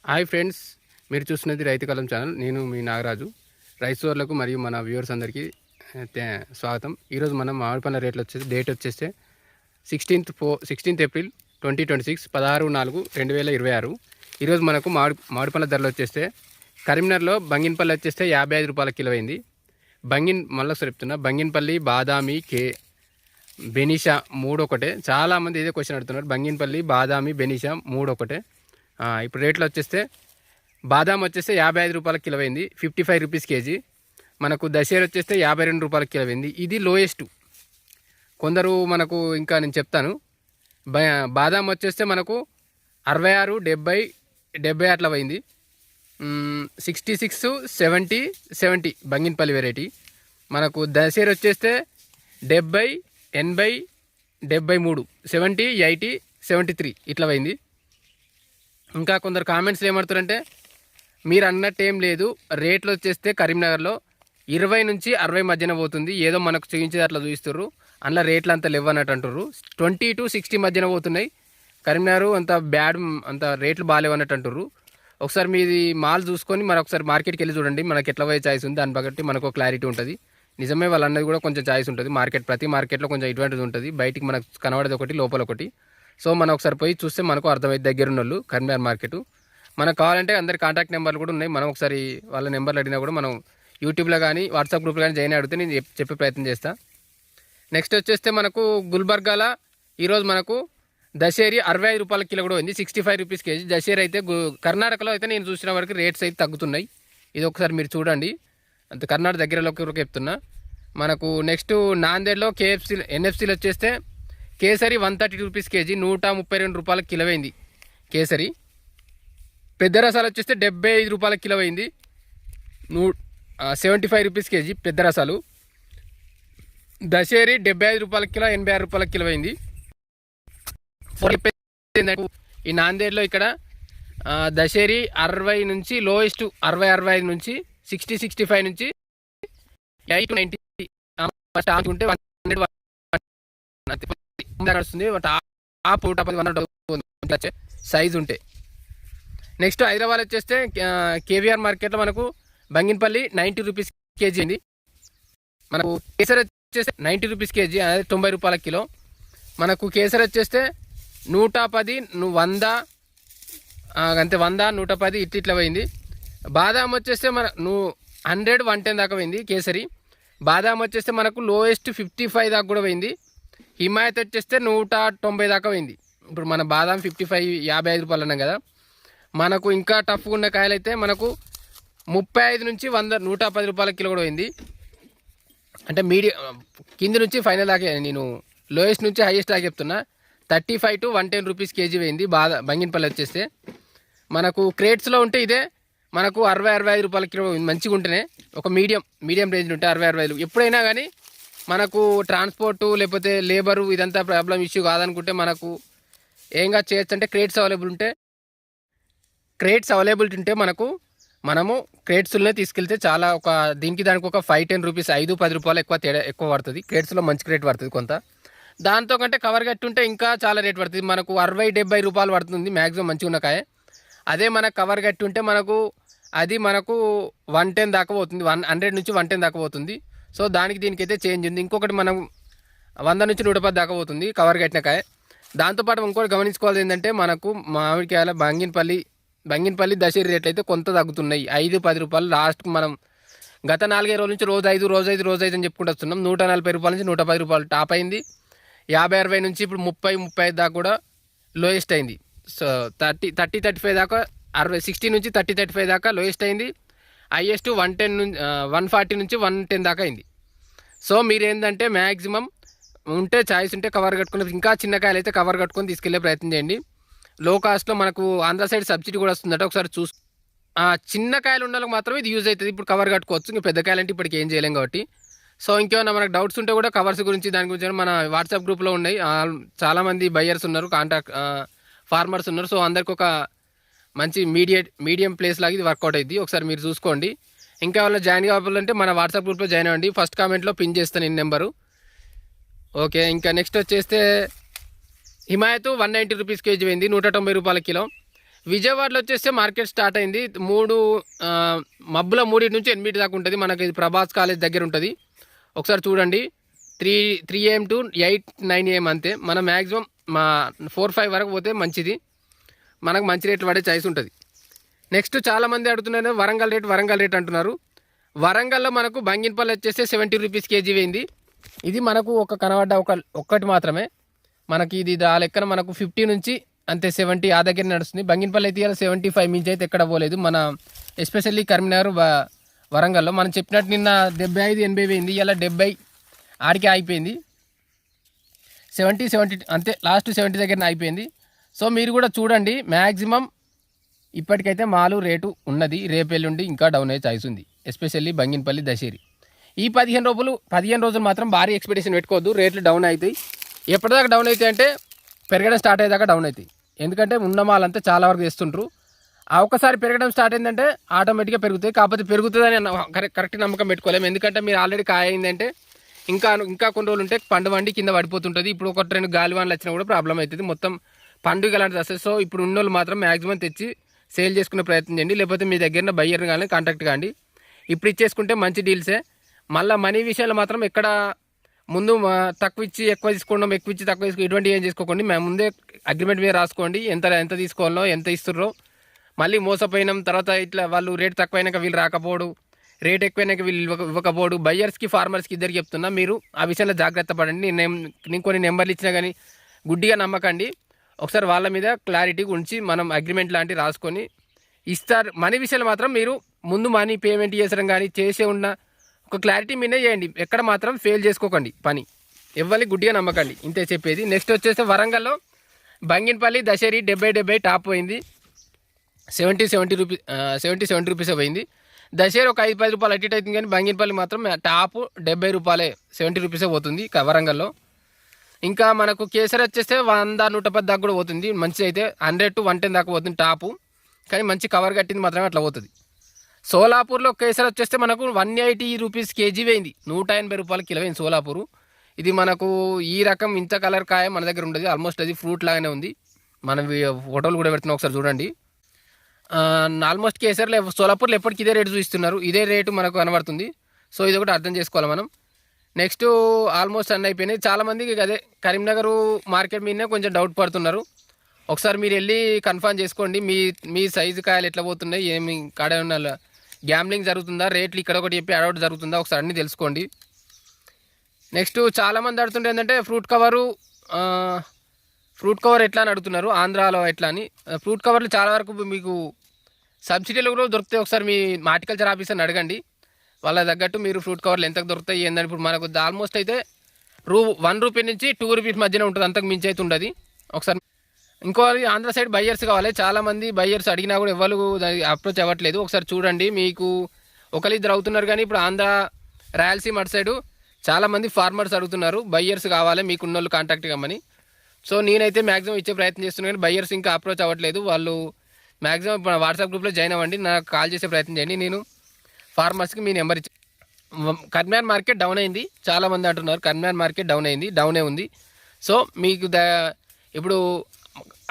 Hi friends, మీరు చూస్తున్నది రైతు కలం ఛానల్. నేను మీ నాగరాజు. రైతు సోదరులకు మరియు మన వ్యూవర్స్ అందరికీ స్వాగతం. ఈరోజు మనం మామిడి పండ్ల రేట్లు డేట్ వచ్చేస్తే 16 ఏప్రిల్ 2026 16/4/2026. ఈరోజు మనకు మామిడి పండ్ల ధరలు వచ్చేస్తే కరీంనగర్లో బంగినపల్లి వచ్చేస్తే 55 రూపాయల కిలో అయింది. మళ్ళీ చెప్తున్నా, బంగినపల్లి, బాదామి, బెనిషా 3 ఒకటే. చాలామంది ఇదే క్వశ్చన్ అడుగుతున్నారు. బంగినపల్లి, బాదామి, బెనిషా 3 ఒకటే. ఇప్పుడు రేట్లు వచ్చేస్తే బాదాం వచ్చేస్తే 55 రూపాయల కిలో అయింది, 55 రూపీస్ కేజీ. మనకు దశేర్ వచ్చేస్తే 52 రూపాయల కిలో అయింది. ఇది లోయెస్ట్. కొందరు మనకు ఇంకా నేను చెప్తాను. బాదాం వచ్చేస్తే మనకు 66, 70 అట్లా అయింది. 66, 70 బంగినపల్లి వెరైటీ. మనకు దశేర్ వచ్చేస్తే 70, 80, 73, 70, 80, 73 ఇట్లా అయింది. ఇంకా కొందరు కామెంట్స్ ఏమంటారంటే, మీరు అన్నట్టు ఏం లేదు, రేట్లు వచ్చేస్తే కరీంనగర్లో 20 నుంచి 60 మధ్యన పోతుంది, ఏదో మనకు చూపించేది అట్లా చూపిస్తుర్రు, అందులో రేట్లు అంత లేవు అన్నట్టు అంటుర్రు. 20 to 60 మధ్యన పోతున్నాయి. కరీంనగర్ అంత రేట్లు బాగాలేవు అన్నట్టు అంటుర్రు. ఒకసారి మీది మాల్ చూసుకొని ఒకసారి మార్కెట్కి వెళ్ళి చూడండి, మనకి ఎట్లా పోయే ఛాయిస్ ఉంది. దాన్ని బట్టి మనకు క్లారిటీ ఉంటుంది. నిజమే, వాళ్ళు అన్నది కూడా కొంచెం ఛాయిస్ ఉంటుంది. ప్రతి మార్కెట్లో కొంచెం అడ్వాంటేజ్ ఉంటుంది. బయటికి మనకు కనబడేది ఒకటి, లోపల ఒకటి. సో మనం ఒకసారి పోయి చూస్తే మనకు అర్థమైంది. దగ్గర ఉన్న వాళ్ళు కరీంనగర్ మార్కెట్. మనకు కావాలంటే అందరి కాంటాక్ట్ నెంబర్లు కూడా ఉన్నాయి. మనం ఒకసారి వాళ్ళ నెంబర్లు అడిగినా కూడా మనం యూట్యూబ్లో కానీ వాట్సాప్ గ్రూప్లో కానీ జాయిన్ అడిగితే నేను చెప్పే ప్రయత్నం చేస్తాను. నెక్స్ట్ వచ్చేస్తే మనకు గుల్బర్గాల ఈరోజు మనకు దశేరి 65 రూపాయల కిలో కూడా ఉంది, 65 రూపీస్ కేజీ. దశేరి అయితే కర్ణాటకలో అయితే నేను చూసిన వరకు రేట్స్ అయితే తగ్గుతున్నాయి. ఇది ఒకసారి మీరు చూడండి. అంత కర్ణాటక దగ్గరలోకి చెప్తున్నా. మనకు నెక్స్ట్ నాందేడ్లో ఎన్ఎఫ్సీలో వచ్చేస్తే కేసరి 130 రూపీస్ కేజీ, 132 రూపాయల కిలో అయింది కేసరి. పెద్ద రసాలు వచ్చేస్తే 75 రూపాయల కిలో అయింది, 75 రూపీస్ కేజీ పెద్ద రసాలు. దశేరి 75 రూపాయల కిలో, 86 రూపాయల కిలో అయింది. ఈ నాందేడ్లో ఇక్కడ దశేరి 60 నుంచి లోయెస్ట్ 60-65 నుంచి 60-65 నుంచి 80-90 ఉంటే 100 నడుస్తుంది. సైజు ఉంటే. నెక్స్ట్ హైదరాబాద్ వచ్చేస్తే కేవీఆర్ మార్కెట్లో మనకు బంగినపల్లి 90 రూపీస్ కేజీ అయింది. మనకు కేసరి వచ్చేస్తే 90 రూపీస్ కేజీ, అదే 90 రూపాయల కిలో. మనకు కేసరి వచ్చేస్తే 110, 100 అంతే, 100, 110 ఇట్లా పోయింది. బాదాం వచ్చేస్తే 100, 110 దాకా పోయింది కేసరి. బాదాం వచ్చేస్తే మనకు లోయెస్ట్ 55 దాకా కూడా పోయింది. హిమాయత్ వచ్చేస్తే 190 దాకా పోయింది. ఇప్పుడు మన బాదాం 55 రూపాయలు అన్నాం కదా. మనకు ఇంకా టఫ్గా ఉన్న కాయలు అయితే మనకు 35 నుంచి 100, 110 రూపాయల కిలో కూడా పోయింది. అంటే కింది నుంచి ఫైనల్ దాకా, నేను లోయెస్ట్ నుంచి హైయెస్ట్ దాకా చెప్తున్నా. 35 to 110 రూపీస్ కేజీ పోయింది బంగినపల్లి వచ్చేస్తే. మనకు క్రేట్స్లో ఉంటే ఇదే మనకు 60-65 రూపాయల కిలో మంచిగా ఉంటేనే, ఒక మీడియం రేంజ్ ఉంటే 60-65. ఎప్పుడైనా కానీ మనకు ట్రాన్స్పోర్టు లేకపోతే లేబరు ఇదంతా ప్రాబ్లం ఇష్యూ కాదనుకుంటే మనకు ఏంగా చేయొచ్చు అంటే క్రేట్స్ అవైలబిలిటీ ఉంటే మనము క్రేట్స్లోనే తీసుకెళ్తే చాలా దానికి ఒక 5-10 రూపీస్, 5-10 రూపాయలు ఎక్కువ పడుతుంది. క్రేట్స్లో మంచి రేట్ పడుతుంది కొంత. దాంతో కంటే కవర్ కట్టుంటే ఇంకా చాలా రేట్ పడుతుంది. మనకు 60-70 రూపాయలు పడుతుంది మ్యాక్సిమం మంచిగా ఉన్న కాయ. అదే మనకు కవర్ కట్టుంటే మనకు 110 దాకా పోతుంది, 100 నుంచి 110 దాకా పోతుంది. సో దీనికి అయితే చేంజ్ ఉంది. ఇంకొకటి మనం 100 నుంచి 110 దాకా పోతుంది కవర్ కట్టిన కాయ. దాంతోపాటు ఇంకోటి గమనించుకోవాలి ఏంటంటే, మనకు మామిడికాయల బంగినపల్లి దశేరి రేట్లు అయితే కొంత తగ్గుతున్నాయి. 5-10 రూపాయలు లాస్ట్కి మనం గత 4-5 రోజుల నుంచి రోజు 5 అని చెప్పుకుంటూ వస్తున్నాం. 140 రూపాయల నుంచి 110 రూపాయలు టాప్ అయింది. 50-60 నుంచి ఇప్పుడు 30-35 దాకా కూడా లోయెస్ట్ అయింది. సో 30-35 దాకా 60 నుంచి 30-35 దాకా లోయెస్ట్ అయింది. హైయెస్ట్ 140 నుంచి 110 దాకా అయింది. సో మీరు ఏంటంటే మ్యాక్సిమం ఉంటే ఛాయిస్ ఉంటే కవర్ కట్టుకుని, ఇంకా చిన్న కాయలు అయితే కవర్ కట్టుకొని తీసుకెళ్లే ప్రయత్నం చేయండి. లో కాస్ట్లో మనకు ఆంధ్ర సైడ్ సబ్సిడీ కూడా వస్తుందట. ఒకసారి చిన్న కాయలు ఉన్న వాళ్ళకి మాత్రమే ఇది యూజ్ అవుతుంది. ఇప్పుడు కవర్ కట్టుకోవచ్చు. ఇంకా పెద్ద కాయలు అంటే ఇప్పటికి ఏం చేయలేం కాబట్టి. సో ఇంకేమైనా మనకు డౌట్స్ ఉంటే కూడా కవర్స్ గురించి దాని గురించి మన వాట్సాప్ గ్రూప్లో ఉన్నాయి. చాలామంది బయ్యర్స్ ఉన్నారు, ఫార్మర్స్ ఉన్నారు. సో అందరికి ఒక మంచి మీడియం ప్లేస్ లాగా ఇది వర్కౌట్ అయింది. ఒకసారి మీరు చూసుకోండి. ఇంకా వాళ్ళ జాయిన్ కావాలంటే మన వాట్సాప్ గ్రూప్లో జాయిన్ అవ్వండి. ఫస్ట్ కామెంట్లో పిన్ చేస్తాను ఈ నెంబరు. ఓకే, ఇంకా నెక్స్ట్ వచ్చేస్తే హిమాయత్ 190 రూపీస్ కేజీ పోయింది, 190 రూపాయల కిలో. విజయవాడలో వచ్చేస్తే మార్కెట్ స్టార్ట్ అయింది. మబ్బుల 3 నుంచి 8 దాకా ఉంటుంది. మనకి ఇది ప్రభాస్ కాలేజ్ దగ్గర ఉంటుంది. ఒకసారి చూడండి. 3 AM to 8-9 AM అంతే. మనం మ్యాక్సిమం 4-5 వరకు పోతే మంచిది, మనకు మంచి రేట్లు పడే ఛాయిస్ ఉంటుంది. నెక్స్ట్ చాలామంది అడుగుతున్నారు వరంగల్ రేట్ అంటున్నారు. వరంగల్లో మనకు బంగినపల్లి వచ్చేస్తే 70 రూపీస్ కేజీ పోయింది. ఇది మనకు ఒక్కటి మాత్రమే. మనకి ఇది ఆ లెక్కన మనకు 50 నుంచి అంతే 70 ఆ దగ్గర నడుస్తుంది. బంగినపల్లి అయితే 75 మించి అయితే ఎక్కడ పోలేదు. మన ఎస్పెషల్లీ కరీంనగర్ వరంగల్లో మనం చెప్పినట్టు నిన్న 75-80 పోయింది, ఇలా 70 ఆడికి అయిపోయింది. 70 అంతే, లాస్ట్ 70 దగ్గర అయిపోయింది. సో మీరు కూడా చూడండి, మ్యాక్సిమం ఇప్పటికైతే మాలు రేటు ఉన్నది. రేపెల్లుండి ఇంకా డౌన్ అయ్యే ఛాయిస్ ఉంది, ఎస్పెషల్లీ బంగినపల్లి దశేరి. ఈ 15 రోజులు మాత్రం భారీ ఎక్స్పెక్టేషన్ పెట్టుకోవద్దు, రేట్లు డౌన్ అవుతాయి. ఎప్పటిదాకా డౌన్ అవుతాయి అంటే పెరగడం స్టార్ట్ అయ్యేదాకా డౌన్ అవుతాయి. ఎందుకంటే ఉన్న మాలంతా చాలా వరకు చేస్తుంటారు. ఆ ఒక్కసారి పెరగడం స్టార్ట్ అయిందంటే ఆటోమేటిక్గా పెరుగుతాయి. కాకపోతే పెరుగుతుందని కరెక్ట్ నమ్మకం పెట్టుకోలేము. ఎందుకంటే మీరు ఆల్రెడీ కాయ అయిందంటే ఇంకా కొన్ని రోజులు ఉంటే పండు వండి కింద పడిపోతుంటుంది. ఇప్పుడు 1-2 గాలివాన్లు వచ్చినా కూడా ప్రాబ్లం అవుతుంది, మొత్తం పండుగ లాంటిది వస్తుంది. సో ఇప్పుడు ఉన్నోళ్ళు మాత్రం మ్యాక్సిమం తెచ్చి సేల్ చేసుకునే ప్రయత్నం చేయండి, లేకపోతే మీ దగ్గర బయ్యర్ కానీ కాంటాక్ట్ కాండి. ఇప్పుడు ఇచ్చేసుకుంటే మంచి డీల్సే. మళ్ళీ మనీ విషయాలు మాత్రం ఎక్కడ ముందు తక్కువ ఇచ్చి ఎక్కువ తీసుకోవడం, ఎక్కువ ఇచ్చి తక్కువ తీసుకో ఇటువంటి ఏం చేసుకోకండి. మేము ముందే అగ్రిమెంట్ మీద రాసుకోండి, ఎంత తీసుకోవాలో ఎంత ఇస్తున్నారో. మళ్ళీ మోసపోయినాం తర్వాత ఇట్లా వాళ్ళు రేట్ తక్కువైనాక వీళ్ళు రాకపోడు, రేట్ ఎక్కువైనాక వీళ్ళు ఇవ్వకపోడు. బయ్యర్స్కి ఫార్మర్స్కి ఇద్దరికి చెప్తున్నా, మీరు ఆ విషయంలో జాగ్రత్త పడండి. నేను కొన్ని నెంబర్లు ఇచ్చినా కానీ గుడ్డిగా నమ్మకండి. ఒకసారి వాళ్ళ మీద క్లారిటీ ఉంచి మనం అగ్రిమెంట్ లాంటివి రాసుకొని ఇస్తారు. మనీ విషయాలు మాత్రం మీరు ముందు మనీ పేమెంట్ చేసడం కానీ చేసే ఉన్న ఒక క్లారిటీ మీదే చేయండి. ఎక్కడ మాత్రం ఫెయిల్ చేసుకోకండి పని, ఎవరిని గుడ్డిగా నమ్మకండి. ఇంతే చెప్పేది. నెక్స్ట్ వచ్చేసి వరంగల్లో బంగినపల్లి దశేరి 70 టాప్ పోయింది. 70 రూపీస్ పోయింది. దశేరి ఒక 5-10 రూపాయలు అటు ఇటు అవుతుంది, కానీ బంగినపల్లి మాత్రం టాప్ 70 రూపాయలే, 70 రూపీసే పోతుంది వరంగల్లో. ఇంకా మనకు కేసరి వచ్చేస్తే 100-110 దాకా కూడా పోతుంది. మంచి అయితే 100 to 110 దాకా పోతుంది టాపు, కానీ మంచి కవర్ కట్టింది మాత్రమే అట్లా పోతుంది. సోలాపూర్లో కేసరి వచ్చేస్తే మనకు 180 రూపీస్ కేజీ పోయింది, 180 రూపాయల కిలో పోయింది సోలాపూరు. ఇది మనకు ఈ రకం ఇంత కలర్ కాయ మన దగ్గర ఉండదు. ఆల్మోస్ట్ అది ఫ్రూట్ లాగానే ఉంది. మనం ఫోటోలు కూడా పెడుతున్నాం, ఒకసారి చూడండి. ఆల్మోస్ట్ కేసరిలో సోలాపూర్లో ఎప్పటికి ఇదే రేటు చూపిస్తున్నారు, ఇదే రేటు మనకు కనబడుతుంది. సో ఇది ఒకటి అర్థం చేసుకోవాలి మనం. నెక్స్ట్ ఆల్మోస్ట్ అన్నీ అయిపోయినాయి. చాలామందికి అదే కరీంనగర్ మార్కెట్ మీదనే కొంచెం డౌట్ పడుతున్నారు. ఒకసారి మీరు వెళ్ళి కన్ఫర్మ్ చేసుకోండి, మీ సైజు కాయలు ఎట్లా పోతున్నాయి, ఏమి కాడ ఉన్న గ్యామ్లింగ్ జరుగుతుందా, రేట్లు ఇక్కడ ఒకటి చెప్పి అడౌట్ జరుగుతుందా, ఒకసారి అన్నీ తెలుసుకోండి. నెక్స్ట్ చాలామంది అడుగుతుంటే ఏంటంటే ఫ్రూట్ కవర్ ఎట్లా అని అడుగుతున్నారు, ఆంధ్రాలో ఎట్లా అని. ఫ్రూట్ కవర్లు చాలా వరకు మీకు సబ్సిడీలు కూడా దొరుకుతాయి. ఒకసారి మీ హార్టికల్చర్ ఆఫీసర్ని అడగండి, వాళ్ళ తగ్గట్టు మీరు ఫ్రూట్ కవర్లు ఎంతకు దొరుకుతాయి ఏందని. ఇప్పుడు మనకు ఆల్మోస్ట్ అయితే 1 రూపీ నుంచి 2 రూపీస్ మధ్యన ఉంటుంది, అంతకు మించి అయితే ఉండదు. ఒకసారి ఇంకోటి ఆంధ్ర సైడ్ బయ్యర్స్ కావాలి. చాలామంది బయ్యర్స్ అడిగినా కూడా ఎవరు అప్రోచ్ అవ్వట్లేదు. ఒకసారి చూడండి, మీకు 1-2 అవుతున్నారు, కానీ ఇప్పుడు ఆంధ్ర రాయలసీమ అటు సైడు చాలామంది ఫార్మర్స్ అడుగుతున్నారు, బయ్యర్స్ కావాలి మీకున్న వాళ్ళు కాంటాక్ట్ కమ్మని. సో నేనైతే మ్యాక్సిమం ఇచ్చే ప్రయత్నం చేస్తున్నాను, కానీ బయ్యర్స్ ఇంకా అప్రోచ్ అవ్వట్లేదు. వాళ్ళు మ్యాక్సిమం వాట్సాప్ గ్రూప్లో జాయిన్ అవ్వండి, నాకు కాల్ చేసే ప్రయత్నం చేయండి. నేను ఫార్మర్స్కి మీ నెంబర్ ఇచ్చి. కరీంనగర్ మార్కెట్ డౌన్ అయింది, చాలామంది అంటున్నారు కరీంనగర్ మార్కెట్ డౌనే ఉంది. సో మీకు ఇప్పుడు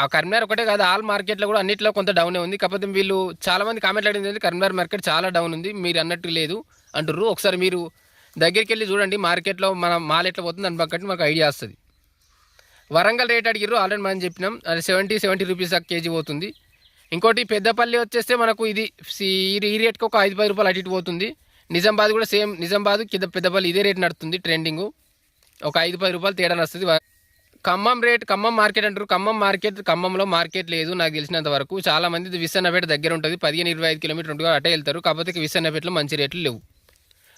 ఆ కరీంనగర్ ఒకటే కాదు, ఆల్ మార్కెట్లో కూడా అన్నింటిలో కొంత డౌనే ఉంది. కాకపోతే వీళ్ళు చాలామంది కామెంట్లు అడిగింది కరీంనగర్ మార్కెట్ చాలా డౌన్ ఉంది, మీరు అన్నట్టు లేదు అంటుర్రు. ఒకసారి మీరు దగ్గరికి వెళ్ళి చూడండి మార్కెట్లో మన మాల్ ఎట్లా పోతుంది, దాని పక్కన మాకు ఐడియా వస్తుంది. వరంగల్ రేట్ అడిగిర్రు, ఆల్రెడీ మనం చెప్పినాం, అది 70 రూపీస్ కేజీ పోతుంది. ఇంకోటి పెద్దపల్లి వచ్చేస్తే మనకు ఇది ఈ రేట్కి ఒక 5-10 రూపాయలు అటు ఇటు పోతుంది. నిజామాబాద్ కూడా సేమ్, నిజామాబాద్ కింద పెద్దపల్లి ఇదే రేట్ నడుస్తుంది ట్రెండింగ్, ఒక 5-10 రూపాయలు తేడా వస్తుంది. ఖమ్మం మార్కెట్ అంటారు, ఖమ్మంలో మార్కెట్ లేదు నాకు తెలిసినంత వరకు. చాలామంది విసన్నపేట దగ్గర ఉంటుంది, 15-25 కిలోమీటర్లు ఉంటుంది, అటే వెళ్తారు. కాకపోతే విసన్నపేటలో మంచి రేట్లు లేవు.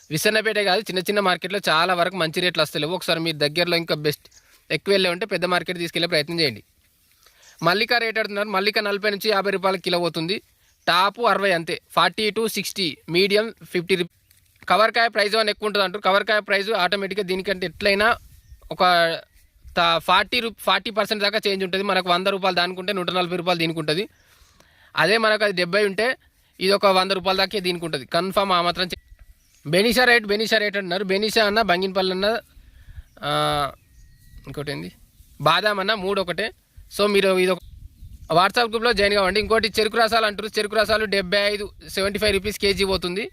విసన్నపేటే కాదు, చిన్న మార్కెట్లో చాలా వరకు మంచి రేట్లు వస్తలేవు. ఒకసారి మీరు దగ్గరలో ఇంకా బెస్ట్ ఎక్కువ వెళ్ళే ఉంటే పెద్ద మార్కెట్ తీసుకెళ్లే ప్రయత్నం చేయండి. మల్లిక రేట్ అడుగుతున్నారు, మల్లిక 40 నుంచి 50 రూపాయల కిలో పోతుంది, టాపు 60 అంతే, 40 to 60, మీడియం 50. కవర్కాయ ప్రైస్ అని ఎక్కువ ఉంటుంది అంటారు. కవర్కాయ ప్రైస్ ఆటోమేటిక్గా దీనికంటే ఎట్లయినా ఒక 40% దాకా చేంజ్ ఉంటుంది. మనకు 100 రూపాయలు దానికుంటే 140 రూపాయలు దీనికి ఉంటుంది. అదే మనకు అది 70 ఉంటే ఇది ఒక 100 రూపాయల దాకా దీనికి ఉంటుంది కన్ఫామ్. ఆ మాత్రం బెనీషా రేట్ అంటున్నారు. బెనీషా అన్న, బంగినపల్లి అన్న, ఇంకోటి ఏంది బాదాం అన్న, 3 ఒకటే. సో మీరు వాట్సాప్ గ్రూప్లో జాయిన్ కావండి. ఇంకోటి చెరుకు రసాలు అంటారు. చెరుకు రసాలు 75 రూపీస్ కేజీ పోతుంది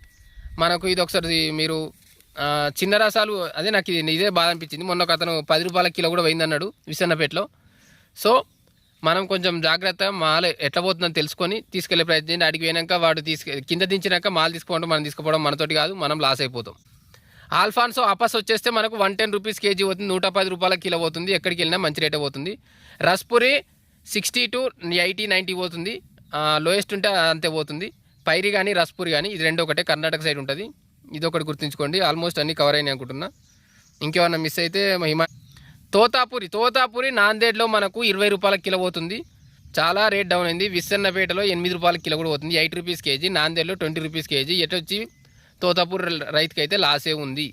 మనకు. ఇది ఒకసారి మీరు చిన్న రసాలు అదే నాకు ఇదే బాధ అనిపించింది. మొన్న ఒక అతను 10 రూపాయల కిలో కూడా పోయింది అన్నాడు విసన్నపేటలో. సో మనం కొంచెం జాగ్రత్త మాల్ ఎట్లా పోతుందని తెలుసుకొని తీసుకెళ్లే ప్రయత్నం చేయండి. అడిగి పోయినాక వాడు కింద దించినాక మాల్ తీసుకోవడం మనం తీసుకుపోవడం మనతోటి కాదు, మనం లాస్ అయిపోతాం. ఆల్ఫాన్సో అపస్ వచ్చేస్తే మనకు 110 రూపీస్ కేజీ పోతుంది, 110 రూపాయల కిలో పోతుంది. ఎక్కడికి వెళ్ళినా మంచి రేటే పోతుంది. రస్పురి 60 to 80, 90 పోతుంది. లోయెస్ట్ ఉంటే అంతే పోతుంది. పైరి కానీ రస్పురి కానీ ఇది రెండు ఒకటే, కర్ణాటక సైడ్ ఉంటుంది. ఇది ఒకటి గుర్తుంచుకోండి. ఆల్మోస్ట్ అన్ని కవర్ అయినాయి అనుకుంటున్నా. ఇంకేమన్నా మిస్ అయితే తోతాపురి నాందేడ్లో మనకు 20 రూపాయల కిలో పోతుంది. చాలా రేట్ డౌన్ అయింది. విస్సన్నపేటలో 8 రూపాయల కిలో కూడా పోతుంది, 8 రూపీస్ కేజీ. నాందేడ్లో 20 రూపీస్ కేజీ. ఎటొచ్చి తోతాపూర్ రైతుకి అయితే లాసే ఉంది.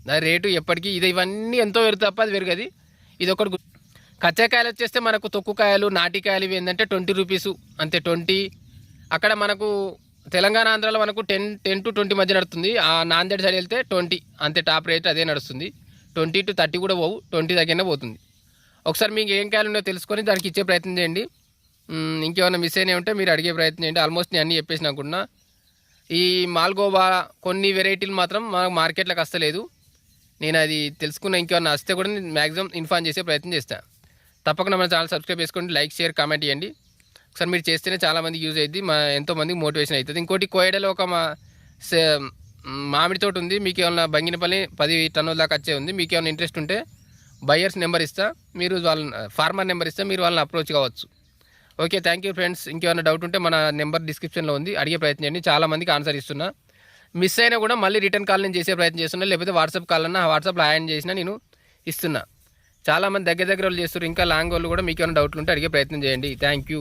దాని రేటు ఎప్పటికీ ఇవన్నీ ఎంతో పెరుగు తప్ప అది పెరగది. ఇది ఒకటి. కచ్చకాయలు వచ్చేస్తే మనకు తొక్కుకాయలు నాటికాయలు ఇవి ఏంటంటే 20 రూపీసు అంతే. 20 అక్కడ మనకు తెలంగాణ ఆంధ్రాలో మనకు 10 to 20 మధ్య నడుస్తుంది. ఆ నాందేడ్ సైడ్ వెళ్తే 20 అంతే, టాప్ రేట్ అదే నడుస్తుంది. 20 to 30 కూడా పోవు, 20 దగ్గరనే పోతుంది. ఒకసారి మీకు ఏం కాయలు ఉన్నాయో తెలుసుకొని దానికి ఇచ్చే ప్రయత్నం చేయండి. ఇంకేమైనా మిస్ అయినా ఉంటే మీరు అడిగే ప్రయత్నం చేయండి. ఆల్మోస్ట్ నేను అన్నీ చెప్పేసి అనుకున్నా. ఈ మాల్గోవా కొన్ని వెరైటీలు మాత్రం మనకు మార్కెట్లోకి వస్తలేదు. నేను అది తెలుసుకున్న. ఇంకేమైనా వస్తే కూడా నేను మ్యాక్సిమం ఇన్ఫార్మ్ చేసే ప్రయత్నం చేస్తాను. తప్పకుండా మన ఛానల్ సబ్స్క్రైబ్ చేసుకోండి, లైక్ షేర్ కామెంట్ చేయండి. ఒకసారి మీరు చేస్తేనే చాలామందికి యూజ్ అవుతుంది, ఎంతోమందికి మోటివేషన్ అవుతుంది. ఇంకోటి కోయడలో ఒక మామిడి తోట ఉంది. మీకు ఏమన్నా బంగినపల్లి 10 టన్నుల దాకా వచ్చే ఉంది. మీకు ఏమైనా ఇంట్రెస్ట్ ఉంటే బయర్స్ నెంబర్ ఇస్తా, మీరు ఫార్మర్ నెంబర్ ఇస్తే మీరు వాళ్ళని అప్రోచ్ కావచ్చు. Okay, thank you friends. ఇంకేమైనా డౌట్ ఉంటే మన నెంబర్ డిస్క్రిప్షన్లో ఉంది, అడిగే ప్రయత్నం చేయండి. చాలామందికి ఆన్సర్ ఇస్తున్నా. మిస్ అయినా కూడా మళ్ళీ రిటర్న్ కాల్ నేను చేసే ప్రయత్నం చేస్తున్నా, లేకపోతే వాట్సాప్ కాల్ అన్నా వాట్సాప్లో హ్యాండ్ చేసినా నేను ఇస్తున్నా. చాలామంది దగ్గర వాళ్ళు చేస్తారు. ఇంకా లాంగ్ వాళ్ళు కూడా మీకు ఏమైనా డౌట్లు ఉంటే అడిగే ప్రయత్నం చేయండి. Thank you.